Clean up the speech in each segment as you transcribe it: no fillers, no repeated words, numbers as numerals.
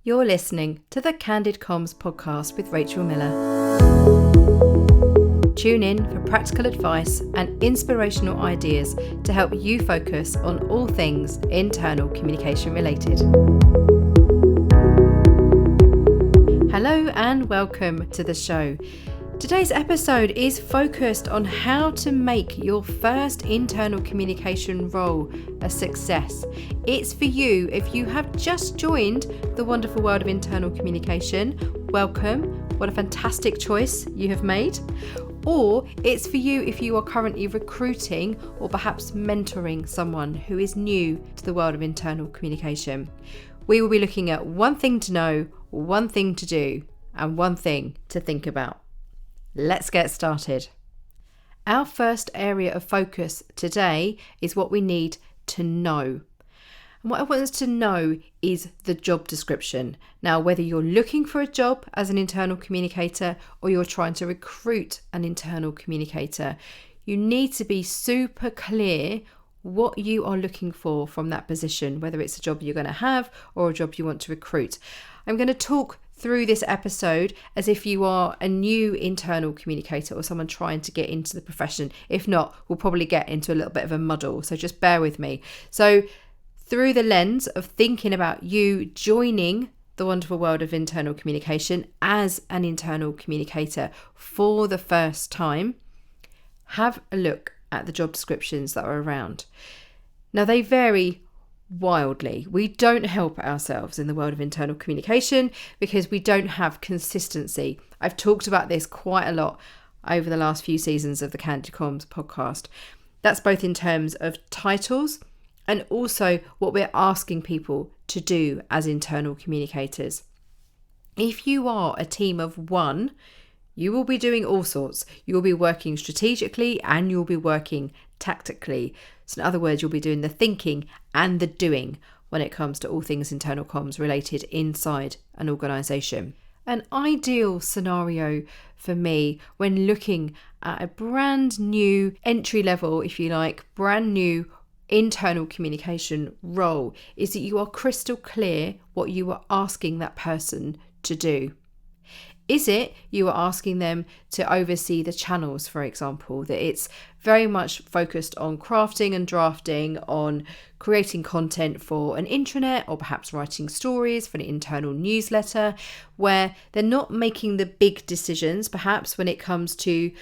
You're listening to the Candid Comms podcast with Rachel Miller. Tune in for practical advice and inspirational ideas to help you focus on all things internal communication related. Hello and welcome to the show. Today's episode is focused on how to make your first internal communication role a success. It's for you if you have just joined the wonderful world of internal communication. Welcome. What a fantastic choice you have made. Or it's for you if you are currently recruiting or perhaps mentoring someone who is new to the world of internal communication. We will be looking at one thing to know, one thing to do, and one thing to think about. Let's get started. Our first area of focus today is what we need to know. And what I want us to know is the job description. Now, whether you're looking for a job as an internal communicator or you're trying to recruit an internal communicator, you need to be super clear what you are looking for from that position, whether it's a job you're going to have or a job you want to recruit. I'm going to talk through this episode as if you are a new internal communicator or someone trying to get into the profession. If not, we'll probably get into a little bit of a muddle, so just bear with me. So through the lens of thinking about you joining the wonderful world of internal communication as an internal communicator for the first time, have a look at the job descriptions that are around. Now, they vary wildly. We don't help ourselves in the world of internal communication because we don't have consistency. I've talked about this quite a lot over the last few seasons of the Candid Comms podcast. That's both in terms of titles and also what we're asking people to do as internal communicators. If you are a team of one, you will be doing all sorts. You'll be working strategically and you'll be working tactically. So in other words, you'll be doing the thinking and the doing when it comes to all things internal comms related inside an organisation. An ideal scenario for me when looking at a brand new entry level, if you like, brand new internal communication role is that you are crystal clear what you are asking that person to do. Is it you are asking them to oversee the channels, for example, that it's very much focused on crafting and drafting, on creating content for an intranet or perhaps writing stories for an internal newsletter, where they're not making the big decisions, perhaps when it comes to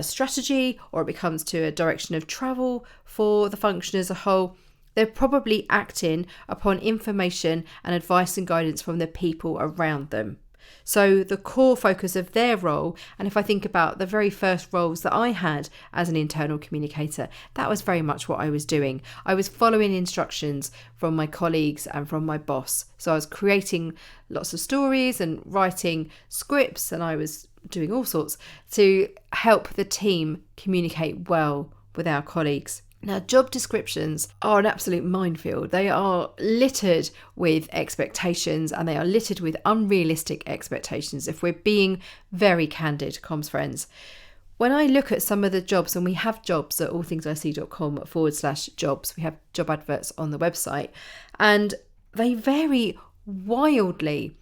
strategy or it becomes to a direction of travel for the function as a whole. They're probably acting upon information and advice and guidance from the people around them. So the core focus of their role, and if I think about the very first roles that I had as an internal communicator, that was very much what I was doing. I was following instructions from my colleagues and from my boss. So I was creating lots of stories and writing scripts, and I was doing all sorts to help the team communicate well with our colleagues. Now, job descriptions are an absolute minefield. They are littered with expectations and they are littered with unrealistic expectations, if we're being very candid, comms friends. When I look at some of the jobs, and we have jobs at allthingsic.com/jobs, we have job adverts on the website, and they vary wildly,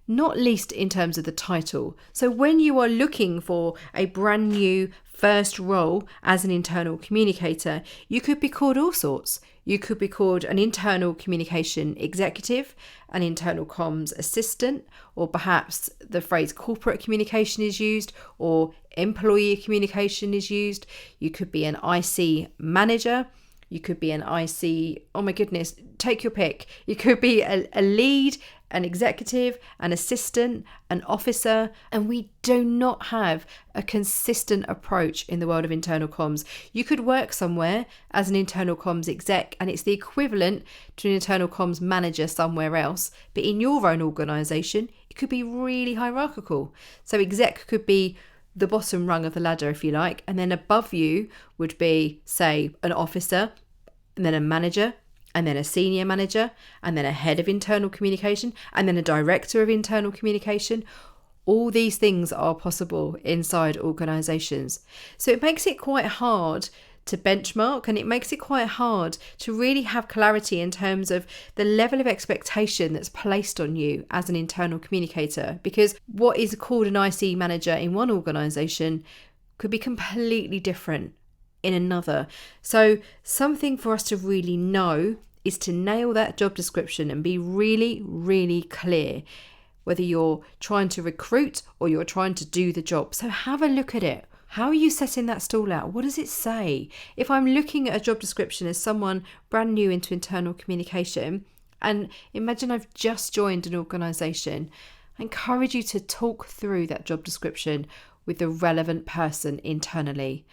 not least in terms of the title. So when you are looking for a brand new first role as an internal communicator, you could be called all sorts. You could be called an internal communication executive, an internal comms assistant, or perhaps the phrase corporate communication is used, or employee communication is used. You could be an IC manager. You could be an IC, oh my goodness, take your pick. You could be a lead, an executive, an assistant, an officer, and we do not have a consistent approach in the world of internal comms. You could work somewhere as an internal comms exec and it's the equivalent to an internal comms manager somewhere else, but in your own organisation, it could be really hierarchical. So exec could be the bottom rung of the ladder, if you like, and then above you would be, say, an officer, and then a manager, and then a senior manager, and then a head of internal communication, and then a director of internal communication. All these things are possible inside organisations. So it makes it quite hard to benchmark, and it makes it quite hard to really have clarity in terms of the level of expectation that's placed on you as an internal communicator, because what is called an IC manager in one organisation could be completely different in another. So something for us to really know is to nail that job description and be really, really clear whether you're trying to recruit or you're trying to do the job. So have a look at it. How are you setting that stall out? What does it say? If I'm looking at a job description as someone brand new into internal communication, and imagine I've just joined an organisation, I encourage you to talk through that job description with the relevant person internally.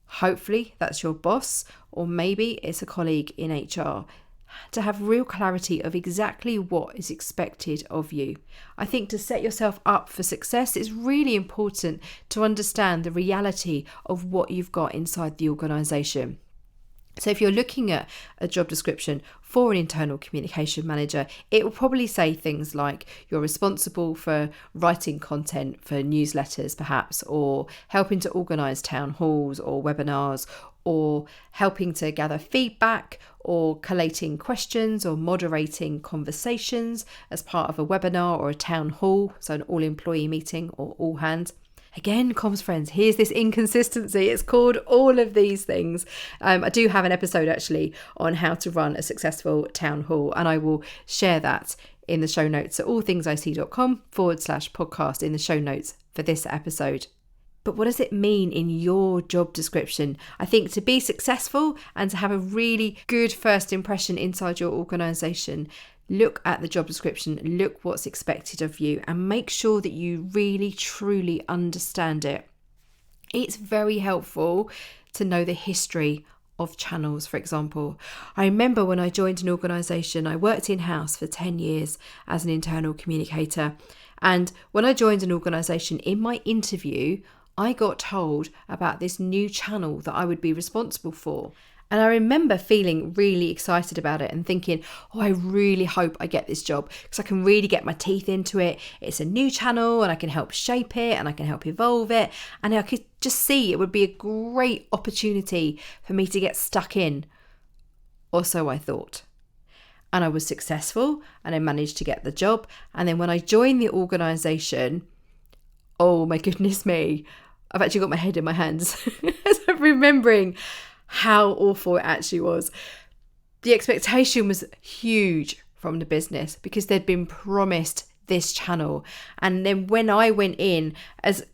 Hopefully that's your boss, or maybe it's a colleague in HR, to have real clarity of exactly what is expected of you. I think to set yourself up for success, it's really important to understand the reality of what you've got inside the organisation. So if you're looking at a job description for an internal communication manager, it will probably say things like you're responsible for writing content for newsletters perhaps, or helping to organise town halls or webinars, or helping to gather feedback, or collating questions or moderating conversations as part of a webinar or a town hall, so an all-employee meeting or all hands. Again, comms friends, here's this inconsistency. It's called all of these things. I do have an episode actually on how to run a successful town hall, and I will share that in the show notes at allthingsic.com/podcast in the show notes for this episode. But what does it mean in your job description? I think to be successful and to have a really good first impression inside your organisation, look at the job description, look what's expected of you, and make sure that you really, truly understand it. It's very helpful to know the history of channels, for example. I remember when I joined an organisation, I worked in-house for 10 years as an internal communicator. And when I joined an organisation, in my interview, I got told about this new channel that I would be responsible for. And I remember feeling really excited about it and thinking, oh, I really hope I get this job because I can really get my teeth into it. It's a new channel and I can help shape it and I can help evolve it. And I could just see it would be a great opportunity for me to get stuck in. Or so I thought. And I was successful and I managed to get the job. And then when I joined the organisation, oh my goodness me, I've actually got my head in my hands as I'm remembering how awful it actually was. The expectation was huge from the business because they'd been promised this channel. And then when I went in as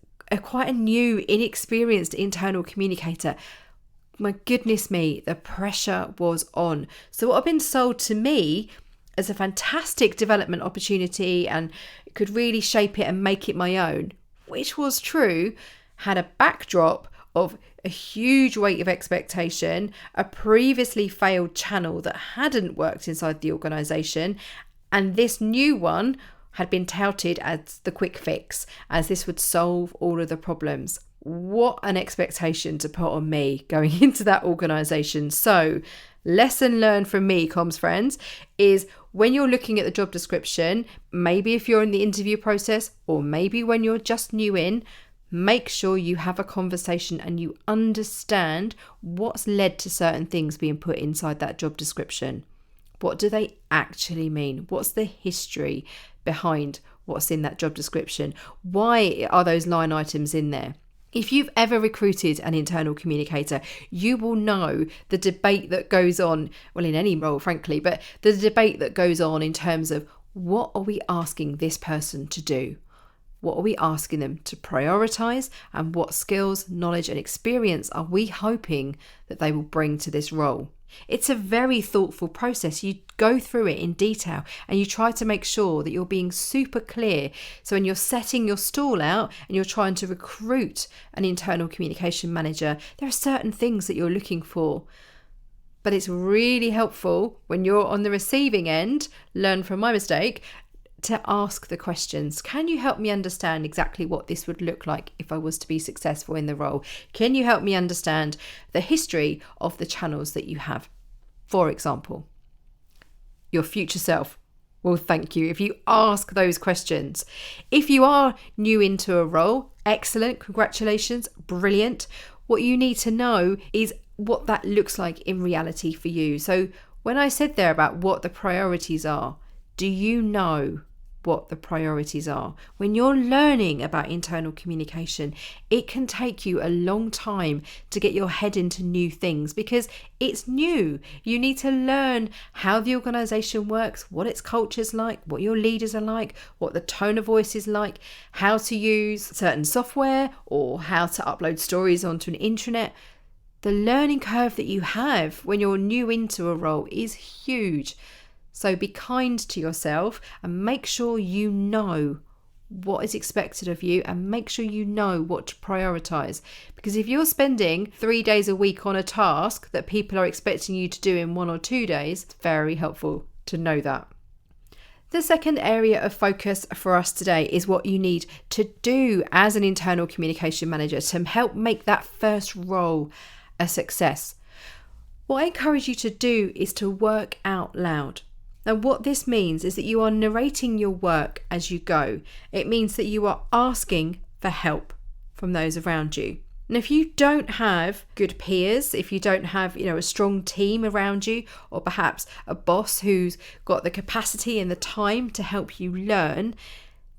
quite a new, inexperienced internal communicator, my goodness me, the pressure was on. So what had been sold to me as a fantastic development opportunity and could really shape it and make it my own, which was true, had a backdrop of a huge weight of expectation, a previously failed channel that hadn't worked inside the organisation, and this new one had been touted as the quick fix, as this would solve all of the problems. What an expectation to put on me going into that organisation. So, lesson learned from me, comms friends, is when you're looking at the job description, maybe if you're in the interview process, or maybe when you're just new in, make sure you have a conversation and you understand what's led to certain things being put inside that job description. What do they actually mean? What's the history behind what's in that job description? Why are those line items in there? If you've ever recruited an internal communicator, you will know the debate that goes on, well, in any role, frankly, but the debate that goes on in terms of what are we asking this person to do? What are we asking them to prioritise? And what skills, knowledge and experience are we hoping that they will bring to this role? It's a very thoughtful process. You go through it in detail and you try to make sure that you're being super clear. So when you're setting your stall out and you're trying to recruit an internal communication manager, there are certain things that you're looking for. But it's really helpful when you're on the receiving end, learn from my mistake, to ask the questions. Can you help me understand exactly what this would look like if I was to be successful in the role? Can you help me understand the history of the channels that you have? For example, your future self will thank you if you ask those questions. If you are new into a role, excellent, congratulations, brilliant. What you need to know is what that looks like in reality for you. So when I said there about what the priorities are, do you know what the priorities are? When you're learning about internal communication, it can take you a long time to get your head into new things because it's new. You need to learn how the organization works, what its culture's like, what your leaders are like, what the tone of voice is like, how to use certain software or how to upload stories onto an intranet. The learning curve that you have when you're new into a role is huge. So be kind to yourself and make sure you know what is expected of you and make sure you know what to prioritize. Because if you're spending 3 days a week on a task that people are expecting you to do in 1 or 2 days, it's very helpful to know that. The second area of focus for us today is what you need to do as an internal communication manager to help make that first role a success. What I encourage you to do is to work out loud. Now, what this means is that you are narrating your work as you go. It means that you are asking for help from those around you. And if you don't have good peers, if you don't have, a strong team around you, or perhaps a boss who's got the capacity and the time to help you learn,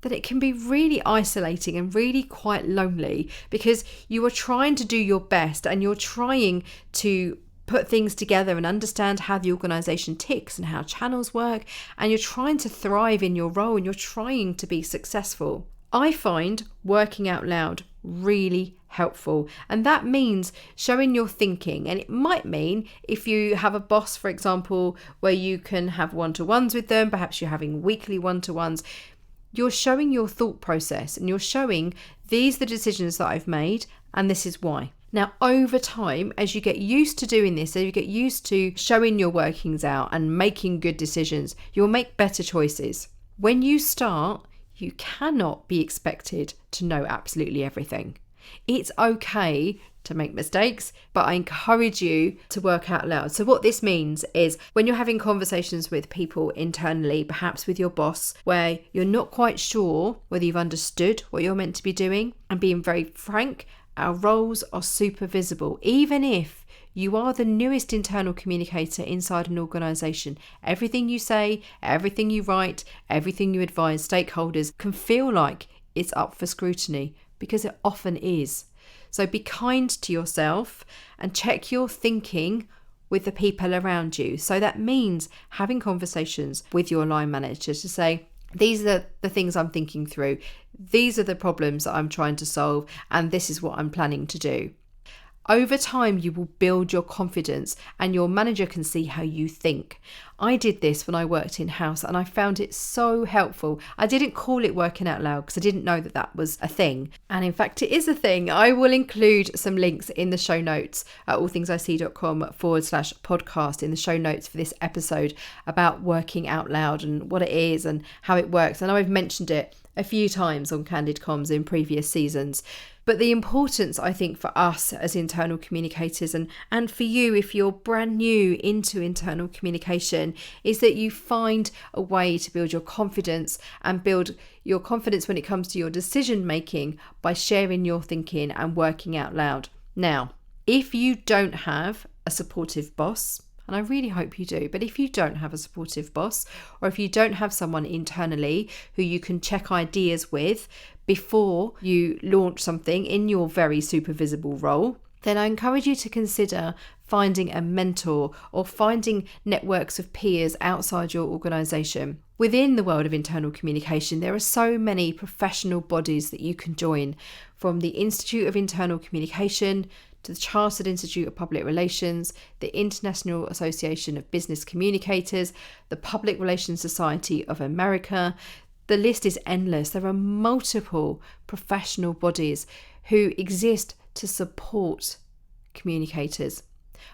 then it can be really isolating and really quite lonely because you are trying to do your best and you're trying to put things together and understand how the organization ticks and how channels work, and you're trying to thrive in your role and you're trying to be successful. I find working out loud really helpful, and that means showing your thinking. And it might mean if you have a boss, for example, where you can have one-to-ones with them, perhaps you're having weekly one-to-ones, you're showing your thought process and you're showing these are the decisions that I've made and this is why. Now, over time, as you get used to doing this, as you get used to showing your workings out and making good decisions, you'll make better choices. When you start, you cannot be expected to know absolutely everything. It's okay to make mistakes, but I encourage you to work out loud. So what this means is when you're having conversations with people internally, perhaps with your boss, where you're not quite sure whether you've understood what you're meant to be doing, and being very frank, our roles are super visible. Even if you are the newest internal communicator inside an organisation, everything you say, everything you write, everything you advise stakeholders can feel like it's up for scrutiny, because it often is. So be kind to yourself and check your thinking with the people around you. So that means having conversations with your line manager to say, these are the things I'm thinking through. These are the problems that I'm trying to solve, and this is what I'm planning to do. Over time, you will build your confidence and your manager can see how you think. I did this when I worked in-house and I found it so helpful. I didn't call it working out loud because I didn't know that that was a thing. And in fact, it is a thing. I will include some links in the show notes at allthingsic.com/podcast in the show notes for this episode about working out loud and what it is and how it works. I know I've mentioned it a few times on Candid Comms in previous seasons. But the importance, I think, for us as internal communicators and for you if you're brand new into internal communication is that you find a way to build your confidence and build your confidence when it comes to your decision making by sharing your thinking and working out loud. Now, if you don't have a supportive boss, and I really hope you do, but if you don't have a supportive boss or if you don't have someone internally who you can check ideas with before you launch something in your very super visible role, then I encourage you to consider finding a mentor or finding networks of peers outside your organisation. Within the world of internal communication, there are so many professional bodies that you can join, from the Institute of Internal Communication to the Chartered Institute of Public Relations, the International Association of Business Communicators, the Public Relations Society of America. The list is endless. There are multiple professional bodies who exist to support communicators.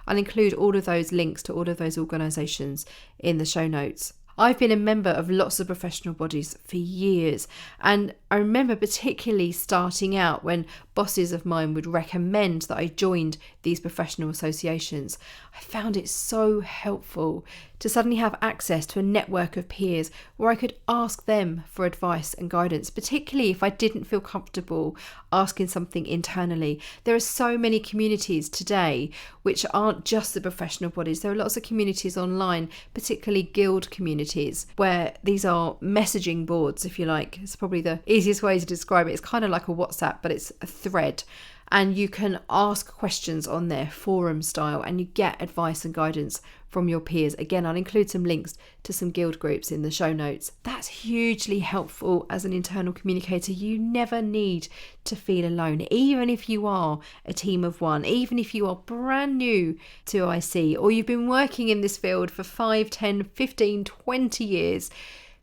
I'll include all of those links to all of those organisations in the show notes. I've been a member of lots of professional bodies for years, and I remember particularly starting out when bosses of mine would recommend that I joined these professional associations. I found it so helpful to suddenly have access to a network of peers where I could ask them for advice and guidance, particularly if I didn't feel comfortable asking something internally. There are so many communities today which aren't just the professional bodies. There are lots of communities online, particularly guild communities, where these are messaging boards, if you like. It's probably the easiest way to describe it. It's kind of like a WhatsApp, but it's a thread. And you can ask questions on there, forum style, and you get advice and guidance from your peers. Again, I'll include some links to some guild groups in the show notes. That's hugely helpful as an internal communicator. You never need to feel alone, even if you are a team of one, even if you are brand new to IC, or you've been working in this field for 5, 10, 15, 20 years.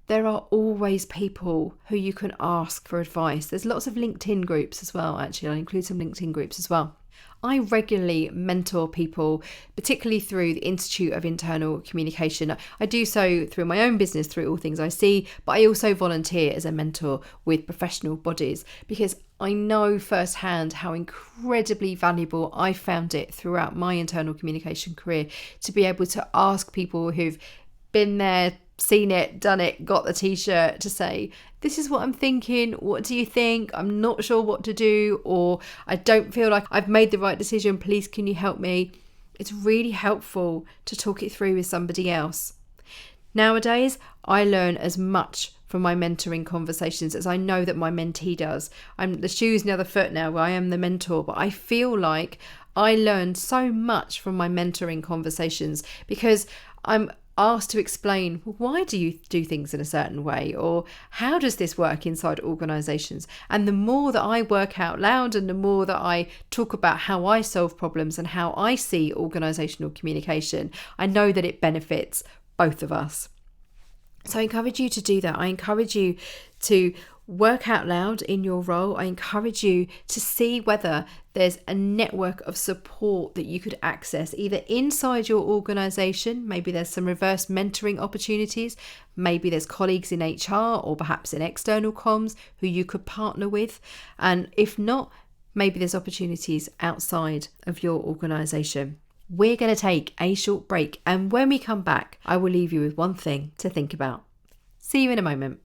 There are always people who you can ask for advice. There's lots of LinkedIn groups as well, actually. I'll include some LinkedIn groups as well. I regularly mentor people, particularly through the Institute of Internal Communication. I do so through my own business, through All Things IC, but I also volunteer as a mentor with professional bodies because I know firsthand how incredibly valuable I found it throughout my internal communication career to be able to ask people who've been there, seen it, done it, got the t-shirt to say, this is what I'm thinking, what do you think? I'm not sure what to do, or I don't feel like I've made the right decision, please can you help me? It's really helpful to talk it through with somebody else. Nowadays, I learn as much from my mentoring conversations as I know that my mentee does. I'm the shoes in the other foot now where I am the mentor, but I feel like I learn so much from my mentoring conversations because I'm asked to explain, why do you do things in a certain way, or how does this work inside organisations? And the more that I work out loud and the more that I talk about how I solve problems and how I see organisational communication, I know that it benefits both of us. So I encourage you to do that. I encourage you to work out loud in your role. I encourage you to see whether there's a network of support that you could access either inside your organisation. Maybe there's some reverse mentoring opportunities. Maybe there's colleagues in HR or perhaps in external comms who you could partner with. And if not, maybe there's opportunities outside of your organisation. We're going to take a short break, and when we come back, I will leave you with one thing to think about. See you in a moment.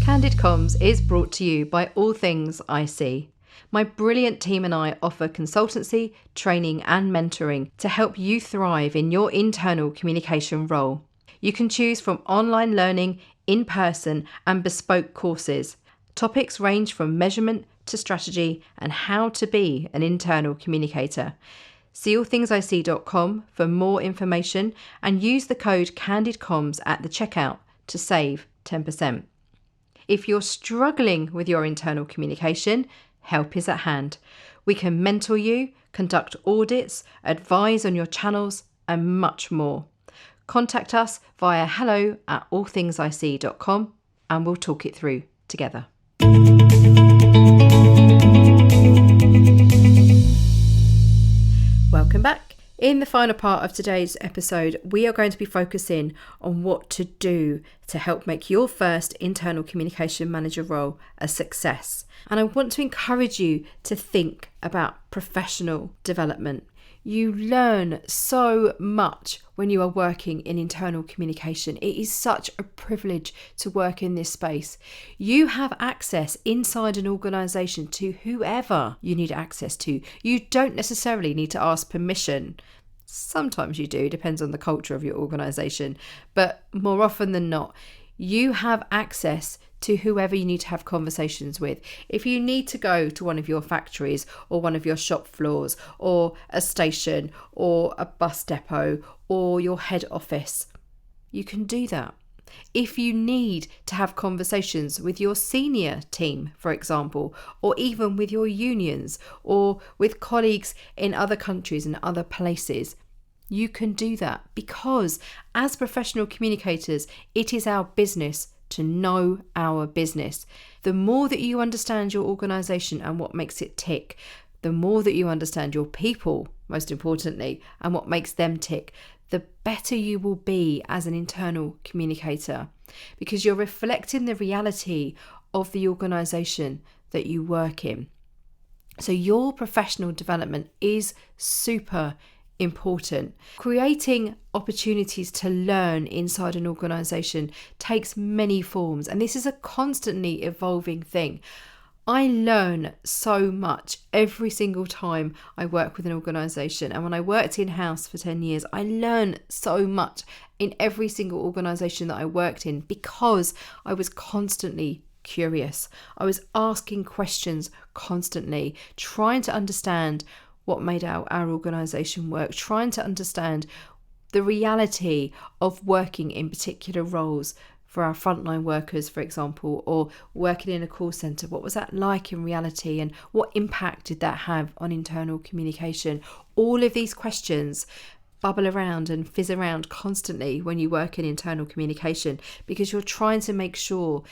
Candid Comms is brought to you by All Things IC. My brilliant team and I offer consultancy, training and mentoring to help you thrive in your internal communication role. You can choose from online learning, in-person and bespoke courses. Topics range from measurement to strategy and how to be an internal communicator. See allthingsic.com for more information and use the code CandidComms at the checkout to save 10%. If you're struggling with your internal communication, help is at hand. We can mentor you, conduct audits, advise on your channels, and much more. Contact us via hello@allthingsic.com and we'll talk it through together. Welcome back. In the final part of today's episode, we are going to be focusing on what to do to help make your first internal communication manager role a success. And I want to encourage you to think about professional development. You learn so much when you are working in internal communication. It is such a privilege to work in this space. You have access inside an organisation to whoever you need access to. You don't necessarily need to ask permission. Sometimes you do, depends on the culture of your organisation. But more often than not, you have access to whoever you need to have conversations with. If you need to go to one of your factories or one of your shop floors or a station or a bus depot or your head office, you can do that. If you need to have conversations with your senior team, for example, or even with your unions or with colleagues in other countries and other places, you can do that because as professional communicators, it is our business to know our business. The more that you understand your organisation and what makes it tick, the more that you understand your people, most importantly, and what makes them tick, the better you will be as an internal communicator. because you're reflecting the reality of the organisation that you work in. So your professional development is super important. Creating opportunities to learn inside an organisation takes many forms, and this is a constantly evolving thing. I learn so much every single time I work with an organisation, and when I worked in-house for 10 years, I learned so much in every single organisation that I worked in because I was constantly curious. I was asking questions constantly, trying to understand what made our organisation work, trying to understand the reality of working in particular roles for our frontline workers, for example, or working in a call centre. What was that like in reality, and what impact did that have on internal communication? All of these questions bubble around and fizz around constantly when you work in internal communication, because you're trying to make sure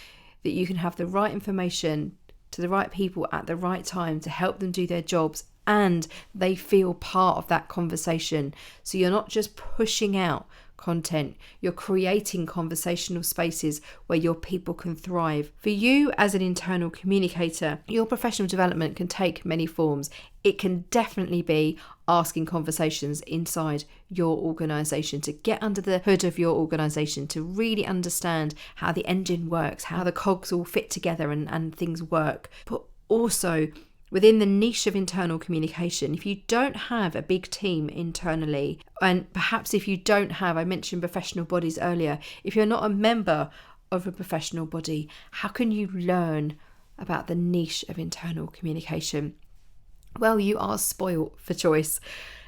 that you can have the right information to the right people at the right time to help them do their jobs, and they feel part of that conversation. So you're not just pushing out content, you're creating conversational spaces where your people can thrive. For you as an internal communicator, your professional development can take many forms. It can definitely be asking conversations inside your organisation, to get under the hood of your organisation, to really understand how the engine works, how the cogs all fit together and things work. But also, within the niche of internal communication, if you don't have a big team internally, and perhaps if you don't have, I mentioned professional bodies earlier, if you're not a member of a professional body, how can you learn about the niche of internal communication? Well, you are spoilt for choice.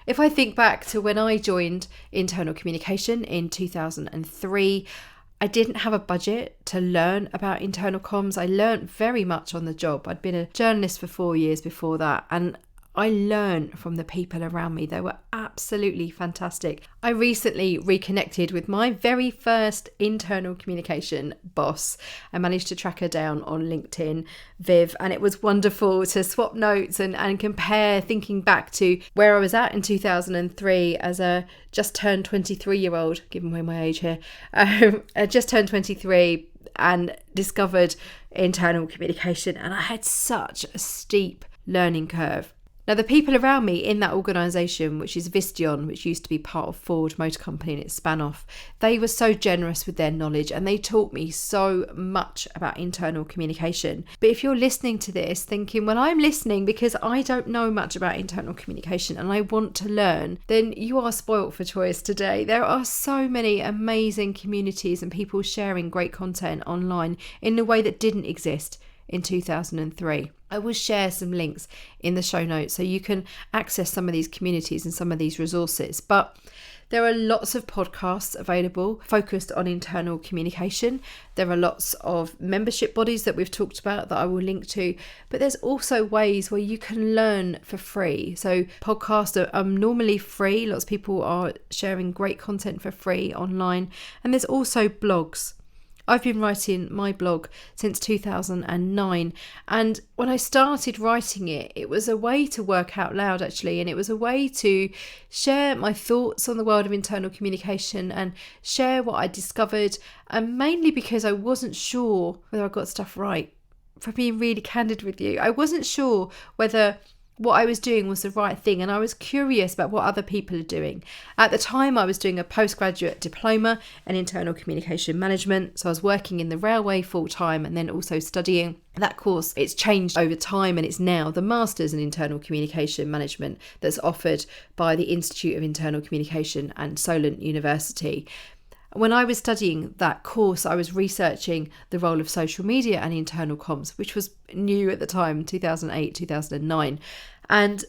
If I think back to when I joined internal communication in 2003, I didn't have a budget to learn about internal comms. I learned very much on the job. I'd been a journalist for 4 years before that, and I learned from the people around me. They were absolutely fantastic. I recently reconnected with my very first internal communication boss. I managed to track her down on LinkedIn, Viv, and it was wonderful to swap notes and compare, thinking back to where I was at in 2003 as a just turned 23-year-old, giving away my age here, I just turned 23 and discovered internal communication, and I had such a steep learning curve. Now, the people around me in that organisation, which is Vistion, which used to be part of Ford Motor Company and it span off, they were so generous with their knowledge and they taught me so much about internal communication. But if you're listening to this thinking, well, I'm listening because I don't know much about internal communication and I want to learn, then you are spoilt for choice today. There are so many amazing communities and people sharing great content online in a way that didn't exist in 2003. I will share some links in the show notes so you can access some of these communities and some of these resources. But there are lots of podcasts available focused on internal communication. There are lots of membership bodies that we've talked about that I will link to, but there's also ways where you can learn for free. So podcasts are normally free. Lots of people are sharing great content for free online. And there's also blogs. I've been writing my blog since 2009, and when I started writing it, it was a way to work out loud actually, and it was a way to share my thoughts on the world of internal communication and share what I discovered, and mainly because I wasn't sure whether I got stuff right. For being really candid with you, I wasn't sure whether what I was doing was the right thing, and I was curious about what other people are doing. At the time, I was doing a postgraduate diploma in internal communication management, so I was working in the railway full-time and then also studying that course. It's changed over time and it's now the Masters in Internal Communication Management that's offered by the Institute of Internal Communication and Solent University. When I was studying that course, I was researching the role of social media and internal comms, which was new at the time, 2008, 2009. And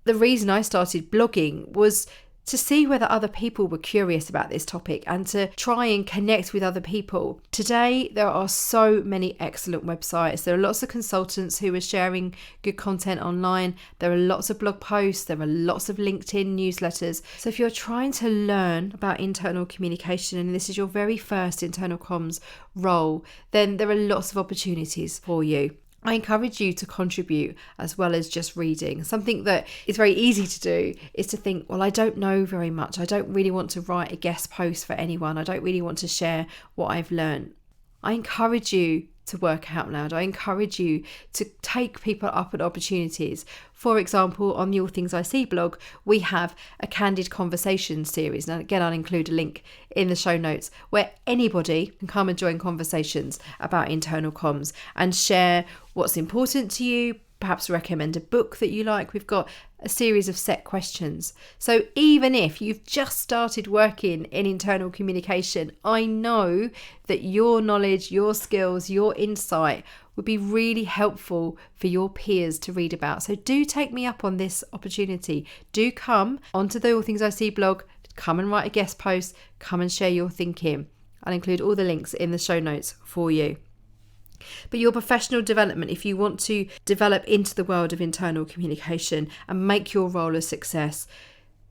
the reason I started blogging was to see whether other people were curious about this topic and to try and connect with other people. Today, there are so many excellent websites. There are lots of consultants who are sharing good content online. There are lots of blog posts. There are lots of LinkedIn newsletters. So if you're trying to learn about internal communication and this is your very first internal comms role, then there are lots of opportunities for you. I encourage you to contribute as well as just reading. Something that is very easy to do is to think, well, I don't know very much. I don't really want to write a guest post for anyone. I don't really want to share what I've learned. I encourage you to work out loud. I encourage you to take people up on opportunities. For example, on the All Things I See blog, we have a Candid Conversations series. Now, again, I'll include a link in the show notes where anybody can come and join conversations about internal comms and share what's important to you, perhaps recommend a book that you like. We've got a series of set questions. So even if you've just started working in internal communication, I know that your knowledge, your skills, your insight would be really helpful for your peers to read about. So do take me up on this opportunity. Do come onto the All Things I See blog, come and write a guest post, come and share your thinking. I'll include all the links in the show notes for you. But your professional development, if you want to develop into the world of internal communication and make your role a success,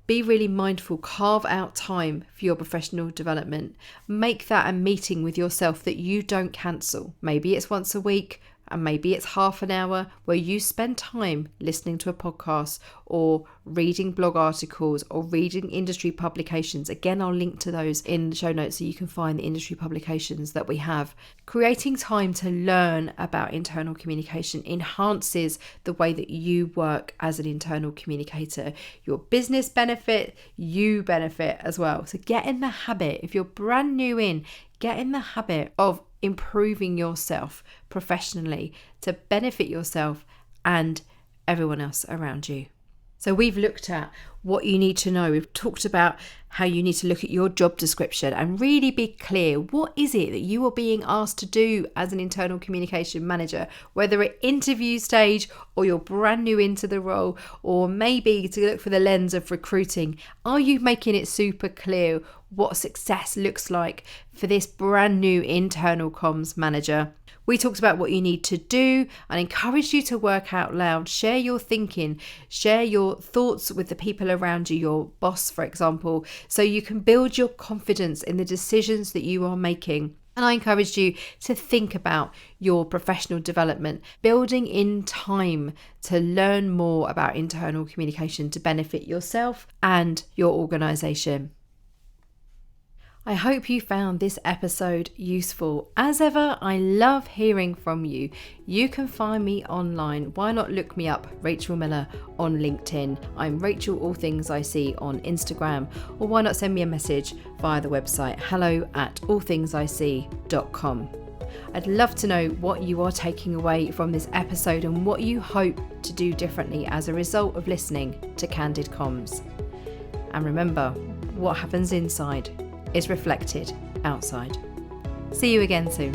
be really mindful, carve out time for your professional development. Make that a meeting with yourself that you don't cancel. Maybe it's once a week, and maybe it's half an hour where you spend time listening to a podcast or reading blog articles or reading industry publications. Again, I'll link to those in the show notes so you can find the industry publications that we have. Creating time to learn about internal communication enhances the way that you work as an internal communicator. Your business benefit, you benefit as well. So get in the habit. If you're brand new in, get in the habit of improving yourself professionally to benefit yourself and everyone else around you. So we've looked at what you need to know. We've talked about how you need to look at your job description and really be clear. What is it that you are being asked to do as an internal communication manager, whether at interview stage or you're brand new into the role, or maybe to look for the lens of recruiting? Are you making it super clear what success looks like for this brand new internal comms manager? We talked about what you need to do and encouraged you to work out loud, share your thinking, share your thoughts with the people around you, your boss, for example, so you can build your confidence in the decisions that you are making. And I encouraged you to think about your professional development, building in time to learn more about internal communication to benefit yourself and your organisation. I hope you found this episode useful. As ever, I love hearing from you. You can find me online. Why not look me up, Rachel Miller, on LinkedIn? I'm Rachel All Things I See on Instagram. Or why not send me a message via the website hello@allthingsic.com. I'd love to know what you are taking away from this episode and what you hope to do differently as a result of listening to Candid Comms. And remember, what happens inside is reflected outside. See you again soon.